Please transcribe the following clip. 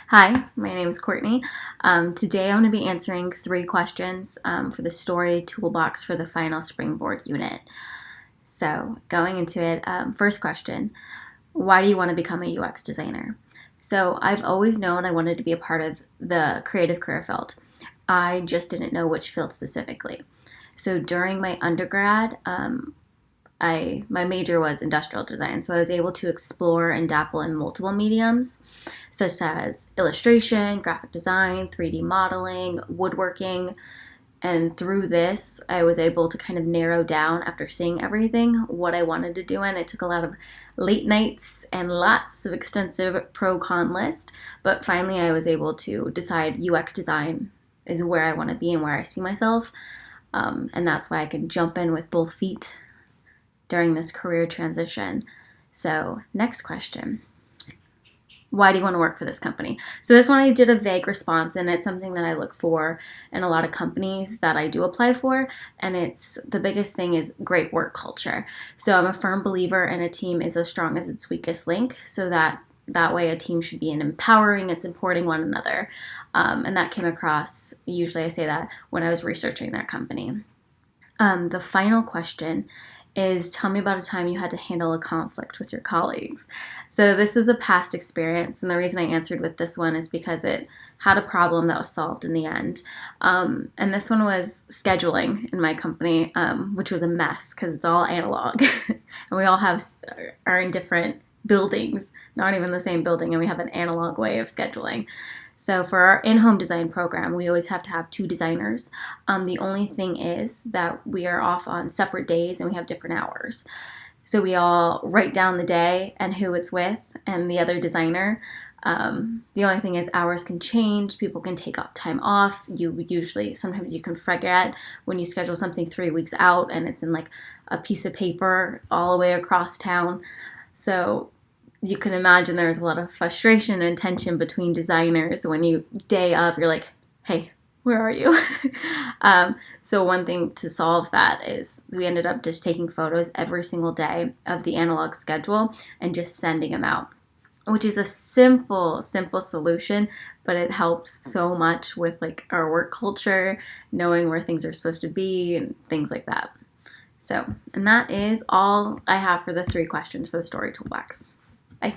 Hi, my name is Courtney. Today I'm going to be answering 3 questions for the story toolbox for the final springboard unit. So, going into it, first question, why do you want to become a UX designer? So, I've always known I wanted to be a part of the creative career field. I just didn't know which field specifically. So, during my undergrad, my major was industrial design, so I was able to explore and dabble in multiple mediums, such as illustration, graphic design, 3D modeling, woodworking. And through this, I was able to kind of narrow down after seeing everything what I wanted to do. And it took a lot of late nights and lots of extensive pro con list. But finally, I was able to decide UX design is where I want to be and where I see myself. And that's why I can jump in with both feet during this career transition. So, next question. Why do you want to work for this company? So this one I did a vague response, and it's something that I look for in a lot of companies that I do apply for, and it's the biggest thing is great work culture. So I'm a firm believer in a team is as strong as its weakest link, so that way a team should be empowering and supporting one another. And that came across, usually I say that when I was researching that company. The final question is, tell me about a time you had to handle a conflict with your colleagues. So this is a past experience, and the reason I answered with this one is because it had a problem that was solved in the end. And this one was scheduling in my company, which was a mess because it's all analog, and we all are in different buildings, not even the same building, and we have an analog way of scheduling. So for our in-home design program, we always have to have 2 designers. The only thing is that we are off on separate days and we have different hours. So we all write down the day and who it's with and the other designer. The only thing is hours can change. People can take time off. Sometimes you can forget when you schedule something 3 weeks out and it's in like a piece of paper all the way across town. So you can imagine there's a lot of frustration and tension between designers when day of, you're like, hey, where are you? So one thing to solve that is we ended up just taking photos every single day of the analog schedule and just sending them out, which is a simple solution, but it helps so much with like our work culture, knowing where things are supposed to be and things like that. So, and that is all I have for the 3 questions for the story toolbox. Bye.